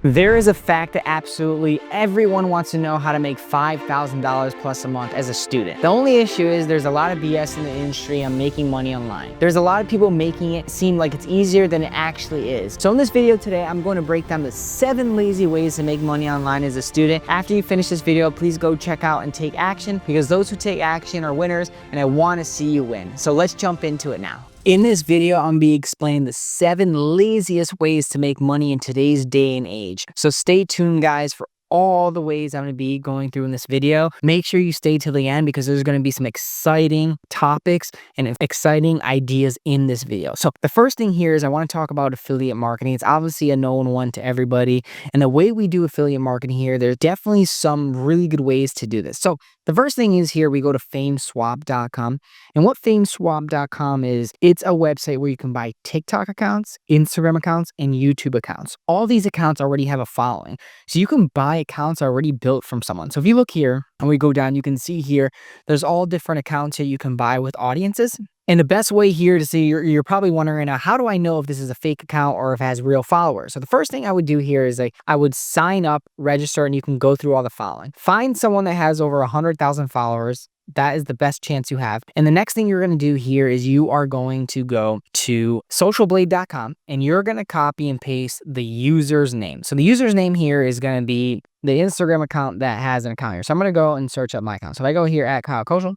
There is a fact that absolutely everyone wants to know how to make $5,000 plus a month as a student. The only issue is there's a lot of BS in the industry on making money online. There's a lot of people making it seem like it's easier than it actually is. So in this video today, I'm going to break down the 7 lazy ways to make money online as a student. After you finish this video, please go check out and take action, because those who take action are winners, and I want to see you win. So let's jump into it now. In this video, I'm going to be explaining the 7 laziest ways to make money in today's day and age. So stay tuned, guys, for all the ways I'm going to be going through in this video. Make sure you stay till the end, because there's going to be some exciting topics and exciting ideas in this video. So the first thing here is I want to talk about affiliate marketing. It's obviously a known one to everybody. And the way we do affiliate marketing here, there's definitely some really good ways to do this. So the first thing is here we go to fameswap.com. And what fameswap.com is, it's a website where you can buy TikTok accounts, Instagram accounts, and YouTube accounts. All these accounts already have a following. So you can buy accounts already built from someone. So if you look here and we go down, you can see here, there's all different accounts here you can buy with audiences. And the best way here to see, you're probably wondering, how do I know if this is a fake account or if it has real followers? So the first thing I would do here is I would sign up, register, and you can go through all the following. Find someone that has over 100,000 followers. That is the best chance you have. And the next thing you're going to do here is you are going to go to socialblade.com and you're going to copy and paste the user's name. So the user's name here is going to be the Instagram account that has an account here. So I'm going to go and search up my account. So if I go here at Kyle Koschel,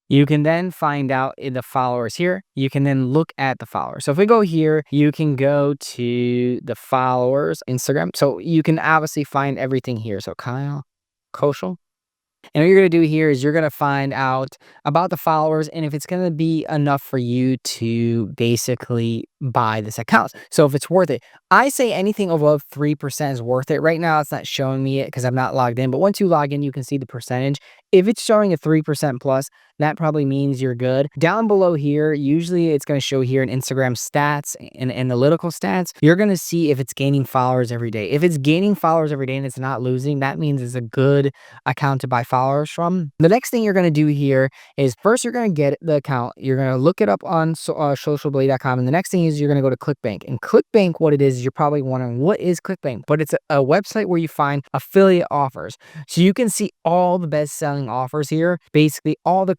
you can then find out in the followers here. You can then look at the followers. So if we go here, you can go to the followers, Instagram. So you can obviously find everything here. So Kyle Koschel. And what you're going to do here is you're going to find out about the followers and if it's going to be enough for you to basically buy this account. So if it's worth it, I say anything above 3% is worth it. Right now, it's not showing me it because I'm not logged in. But once you log in, you can see the percentage. If it's showing a 3% plus, that probably means you're good. Down below here, usually it's going to show here in Instagram stats and analytical stats. You're going to see if it's gaining followers every day. If it's gaining followers every day and it's not losing, that means it's a good account to buy followers from. The next thing you're going to do here is first you're going to get the account. You're going to look it up on socialblade.com. And the next thing is you're going to go to ClickBank. And ClickBank, what it is, you're probably wondering, what is ClickBank? But it's a website where you find affiliate offers. So you can see all the best selling offers here, basically all the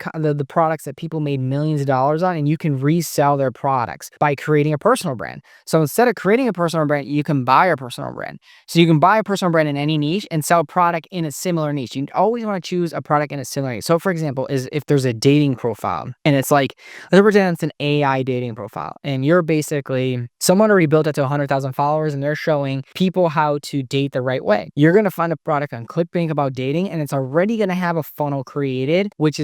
products that people made millions of dollars on, and you can resell their products by creating a personal brand. So instead of creating a personal brand, you can buy a personal brand. So you can buy a personal brand in any niche and sell a product in a similar niche. You always want to choose a product in a similar niche. So for example, is if there's a dating profile and it's like, let's pretend it's an AI dating profile and you're basically someone already built it to 100,000 followers and they're showing people how to date the right way. You're going to find a product on ClickBank about dating and it's already going to have a funnel created, which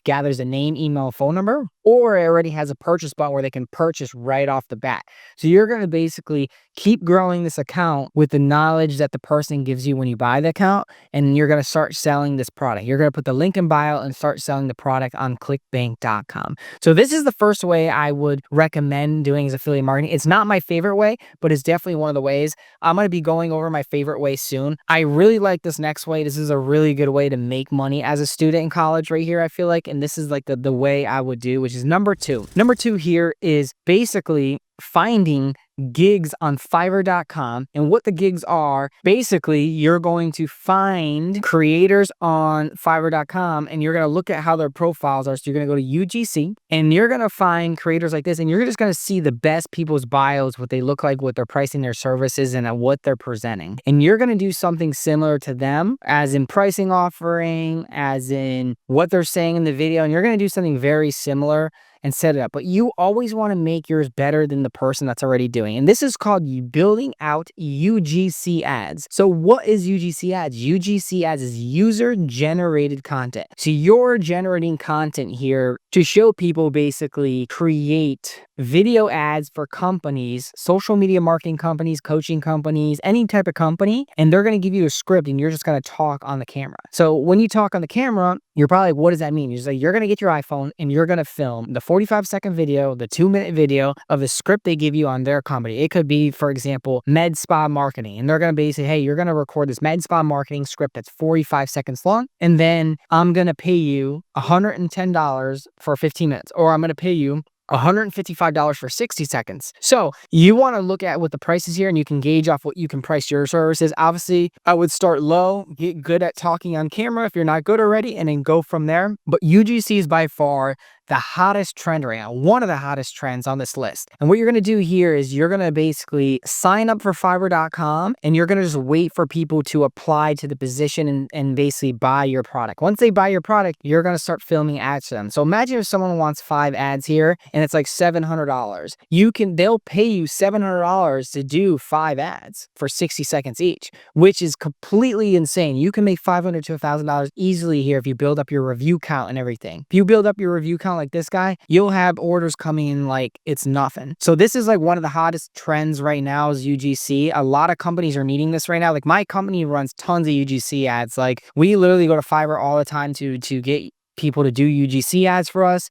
gathers a name, email, phone number, or it already has a purchase button where they can purchase right off the bat. So you're going to basically keep growing this account with the knowledge that the person gives you when you buy the account, and you're going to start selling this product. You're going to put the link in bio and start selling the product on clickbank.com. So this is the first way I would recommend doing as affiliate marketing. It's not my favorite way, but it's definitely one of the ways. I'm going to be going over my favorite way soon. I really like this next way. This is a really good way to make money as a student in college right here, I feel like. And this is like the way I would do, which is number 2. Number 2 here is basically finding gigs on Fiverr.com. And what the gigs are, basically, you're going to find creators on Fiverr.com and you're going to look at how their profiles are. So you're going to go to UGC and you're going to find creators like this, and you're just going to see the best people's bios, what they look like, what they're pricing their services, and what they're presenting. And you're going to do something similar to them, as in pricing offering, as in what they're saying in the video. And you're going to do something very similar and set it up. But you always want to make yours better than the person that's already doing. And this is called you building out UGC ads. So what is UGC ads? UGC ads is user generated content. So you're generating content here to show people, basically create video ads for companies, social media marketing companies, coaching companies, any type of company, and they're going to give you a script and you're just going to talk on the camera. So when you talk on the camera, you're probably like, what does that mean? You're just like, you're going to get your iPhone and you're going to film the 45-second video, the 2-minute video of a script they give you on their company. It could be, for example, med spa marketing, and they're going to basically, hey, you're going to record this med spa marketing script that's 45 seconds long, and then I'm going to pay you $110 for 15 minutes, or I'm going to pay you $155 for 60 seconds. So you want to look at what the price is here and you can gauge off what you can price your services. Obviously, I would start low, get good at talking on camera if you're not good already, and then go from there. But UGC is by far the hottest trend right now, one of the hottest trends on this list. And what you're going to do here is you're going to basically sign up for Fiverr.com and you're going to just wait for people to apply to the position and basically buy your product. Once they buy your product, you're going to start filming ads to them. So imagine if someone wants 5 ads here and it's like $700. They'll pay you $700 to do 5 ads for 60 seconds each, which is completely insane. You can make $500 to $1,000 easily here if you build up your review count and everything. If you build up your review count like this guy, you'll have orders coming in like it's nothing. So this is like one of the hottest trends right now is UGC. A lot of companies are needing this right now. Like my company runs tons of UGC ads. Like we literally go to Fiverr all the time to get people to do UGC ads for us.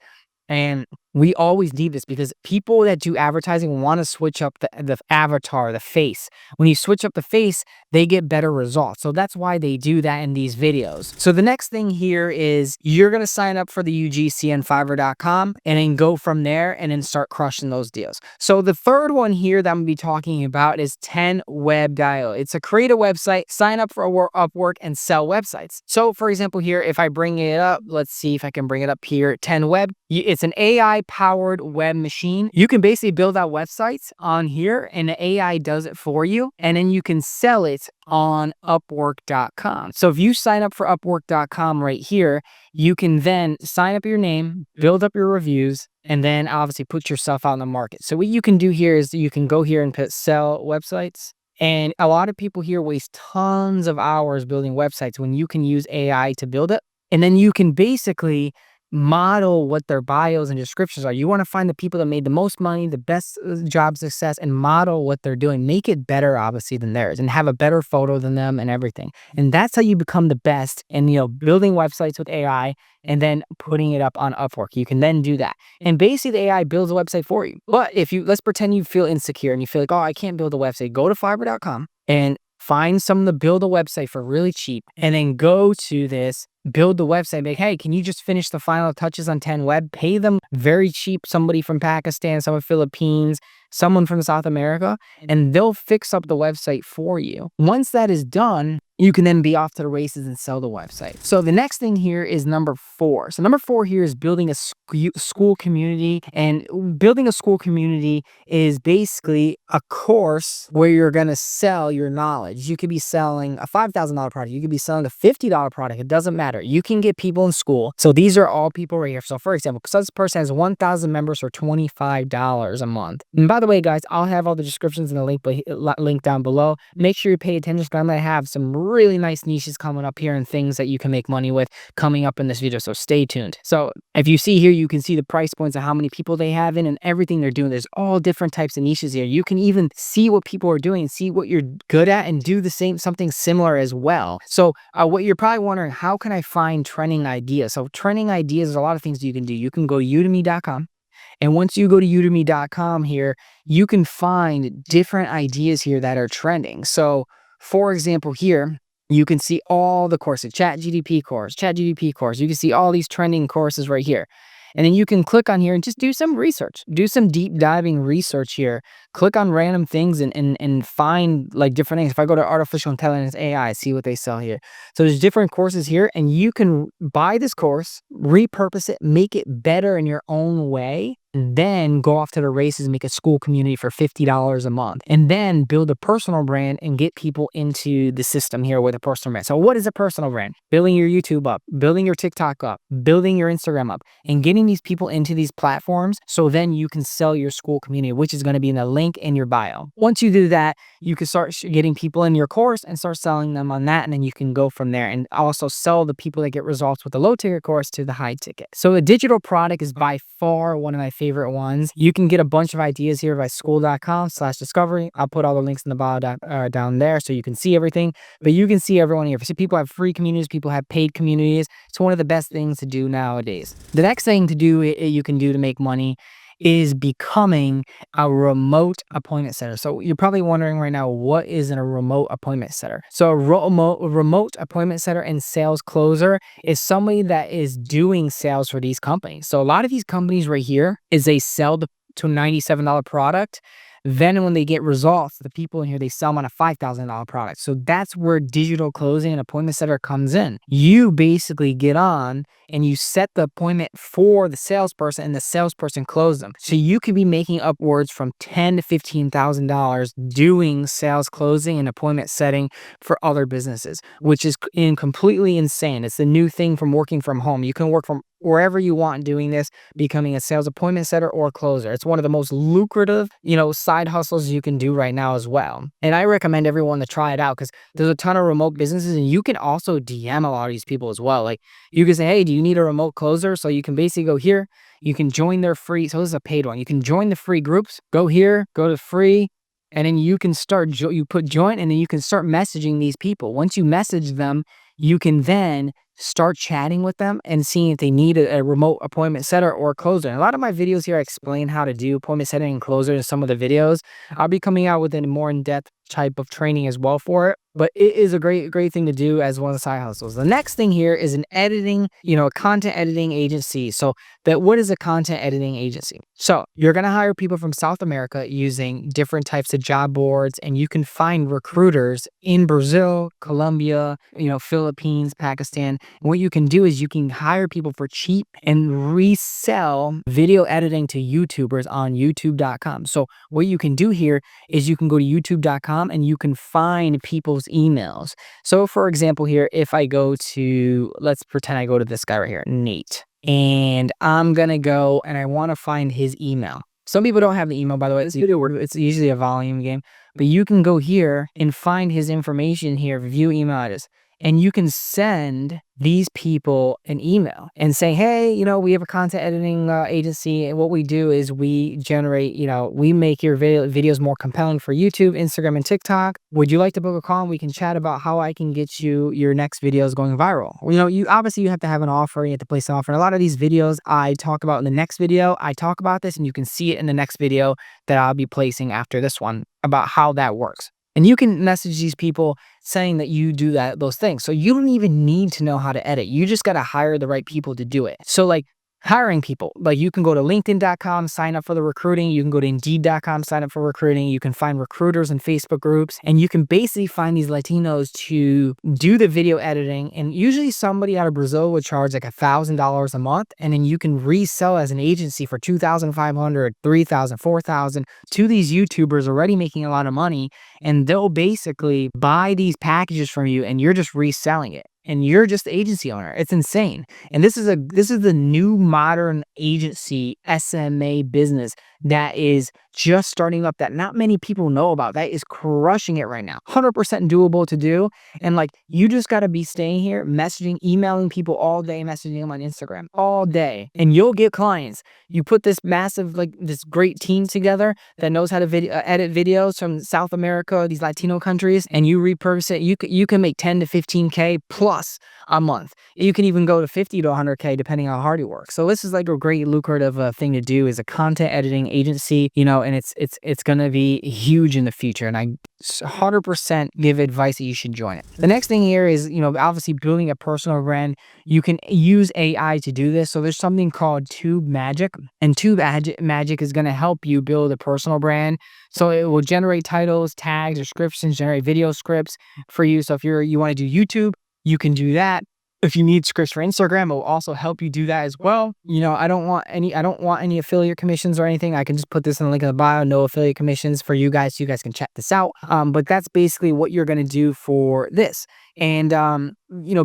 And we always need this because people that do advertising want to switch up the avatar, the face. When you switch up the face, they get better results. So that's why they do that in these videos. So the next thing here is you're going to sign up for the UGC on Fiverr.com and then go from there and then start crushing those deals. So the third one here that I'm going to be talking about is 10web.io. It's a create a website, sign up for Upwork and sell websites. So for example here, if I bring it up, let's see if I can bring it up here, 10web. It's an AI-powered web machine. You can basically build out websites on here and the AI does it for you. And then you can sell it on Upwork.com. So if you sign up for Upwork.com right here, you can then sign up your name, build up your reviews, and then obviously put yourself out in the market. So what you can do here is you can go here and put sell websites. And a lot of people here waste tons of hours building websites when you can use AI to build it. And then you can basically model what their bios and descriptions are. You want to find the people that made the most money, the best job success, and model what they're doing. Make it better, obviously, than theirs and have a better photo than them and everything. And that's how you become the best in, building websites with AI and then putting it up on Upwork. You can then do that. And basically, the AI builds a website for you. But let's pretend you feel insecure and you feel like, oh, I can't build a website. Go to Fiverr.com and find someone to build a website for really cheap and then go to this, build the website, like, hey, can you just finish the final touches on 10web? Pay them very cheap, somebody from Pakistan, someone from Philippines, someone from South America, and they'll fix up the website for you. Once that is done, you can then be off to the races and sell the website. So the next thing here is number 4. So number 4 here is building a Skool community. And building a Skool community is basically a course where you're going to sell your knowledge. You could be selling a $5,000 product. You could be selling a $50 product. It doesn't matter. You can get people in Skool. So these are all people right here. So for example, because this person has 1,000 members for $25 a month. And by the way, guys, I'll have all the descriptions in the link down below. Make sure you pay attention because I'm going to have some really nice niches coming up here and things that you can make money with coming up in this video. So stay tuned. So if you see here, you can see the price points and how many people they have in and everything they're doing. There's all different types of niches here. You can even see what people are doing, see what you're good at and do something similar as well. So what you're probably wondering, how can I find trending ideas? So trending ideas, there's a lot of things you can do. You can go udemy.com. And once you go to udemy.com here, you can find different ideas here that are trending. So for example, here, you can see all the courses, ChatGPT course. You can see all these trending courses right here. And then you can click on here and just do some research. Do some deep diving research here. Click on random things and find like different things. If I go to artificial intelligence AI, see what they sell here. So there's different courses here and you can buy this course, repurpose it, make it better in your own way, and then go off to the races and make a Skool community for $50 a month. And then build a personal brand and get people into the system here with a personal brand. So what is a personal brand? Building your YouTube up, building your TikTok up, building your Instagram up, and getting these people into these platforms so then you can sell your Skool community, which is going to be in the link in your bio. Once you do that, you can start getting people in your course and start selling them on that. And then you can go from there and also sell the people that get results with the low ticket course to the high ticket. So a digital product is by far one of my favorite ones. You can get a bunch of ideas here by skool.com/discovery. I'll put all the links in the bio down there so you can see everything, but you can see everyone here. So people have free communities, people have paid communities. It's one of the best things to do nowadays. The next thing to do you can do to make money is becoming a remote appointment setter. So you're probably wondering right now, what is a remote appointment setter? So a remote appointment setter and sales closer is somebody that is doing sales for these companies. So a lot of these companies right here is they sell to a $97 product. Then when they get results, the people in here, they sell them on a $5,000 product. So that's where digital closing and appointment setter comes in. You basically get on and you set the appointment for the salesperson and the salesperson closes them. So you could be making upwards from $10,000 to $15,000 doing sales closing and appointment setting for other businesses, which is completely insane. It's the new thing from working from home. You can work from wherever you want doing this, becoming a sales appointment setter or closer. It's one of the most lucrative, side hustles you can do right now as well. And I recommend everyone to try it out because there's a ton of remote businesses and you can also DM a lot of these people as well. Like you can say, hey, do you need a remote closer? So you can basically go here, you can join their free, so this is a paid one. You can join the free groups, go here, go to free, and then you can start, you put join, and then you can start messaging these people. Once you message them, you can then start chatting with them and seeing if they need a remote appointment setter or closer. And a lot of my videos here, I explain how to do appointment setting and closer in some of the videos. I'll be coming out with a more in-depth type of training as well for it. But it is a great thing to do as one of the side hustles. The next thing here is an editing, a content editing agency. So what is a content editing agency? So you're going to hire people from South America using different types of job boards, and you can find recruiters in Brazil, Colombia, Philippines, Pakistan. And what you can do is you can hire people for cheap and resell video editing to YouTubers on youtube.com. So what you can do here is you can go to youtube.com and you can find people's emails. So for example here, if I go to, let's pretend I go to this guy right here, Nate, and I'm gonna go and I want to find his email. Some people don't have the email, by the way. It's usually a volume game, but you can go here and find his information here, view email address, and you can send these people an email and say, hey, we have a content editing agency, and what we do is we generate, we make your videos more compelling for YouTube, Instagram, and TikTok. Would you like to book a call and we can chat about how I can get you your next videos going viral? You obviously you have to have an offer, you have to place an offer. And a lot of these videos I talk about in the next video, I talk about this and you can see it in the next video that I'll be placing after this one about how that works. And you can message these people saying that you do those things. So you don't even need to know how to edit. You just got to hire the right people to do it. So like hiring people, like you can go to linkedin.com, sign up for the recruiting. You can go to indeed.com, sign up for recruiting. You can find recruiters in Facebook groups, and you can basically find these Latinos to do the video editing. And usually somebody out of Brazil would charge like $1,000 a month. And then you can resell as an agency for $2,500, $3,000, $4,000 to these YouTubers already making a lot of money. And they'll basically buy these packages from you and you're just reselling it. And you're just the agency owner. It's insane. And this is the new modern agency SMA business that is just starting up that not many people know about. That is crushing it right now. 100% doable to do. And like, you just got to be staying here, messaging, emailing people all day, messaging them on Instagram all day, and you'll get clients. You put this massive, this great team together that knows how to edit videos from South America, these Latino countries, and you repurpose it. You can make 10 to 15K plus a month. You can even go to 50 to 100K depending on how hard you work. So this is like a great lucrative thing to do, is a content editing agency, and it's going to be huge in the future. And I 100% give advice that you should join it. The next thing here is, obviously building a personal brand. You can use AI to do this. So there's something called Tube Magic, and Tube Magic is going to help you build a personal brand. So it will generate titles, tags, descriptions, generate video scripts for you. So if you want to do YouTube, you can do that. If you need scripts for Instagram, it will also help you do that as well. I don't want any affiliate commissions or anything. I can just put this in the link in the bio. No affiliate commissions for you guys, so you guys can check this out. But that's basically what you're going to do for this. And,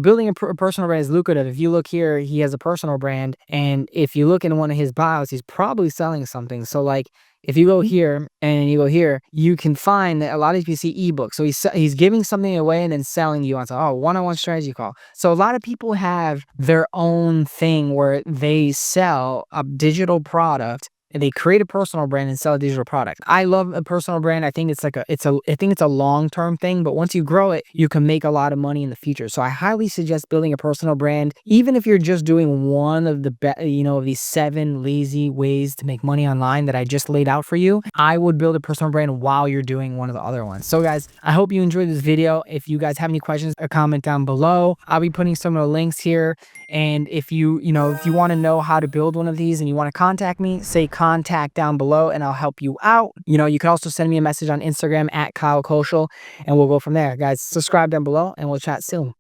building a personal brand is lucrative. If you look here, he has a personal brand. And if you look in one of his bios, he's probably selling something. So like, if you go here and you go here, you can find that a lot of people see ebooks. So he's giving something away and then selling you on one-on-one strategy call. So a lot of people have their own thing where they sell a digital product and they create a personal brand and sell a digital product. I love a personal brand. I think it's like I think it's a long-term thing, but once you grow it, you can make a lot of money in the future. So I highly suggest building a personal brand, even if you're just doing one of the of these 7 lazy ways to make money online that I just laid out for you. I would build a personal brand while you're doing one of the other ones. So guys, I hope you enjoyed this video. If you guys have any questions, a comment down below. I'll be putting some of the links here. And if you want to know how to build one of these and you want to contact me, say contact down below and I'll help you out. You can also send me a message on Instagram at Kyle Koschel, and we'll go from there. Guys, subscribe down below and we'll chat soon.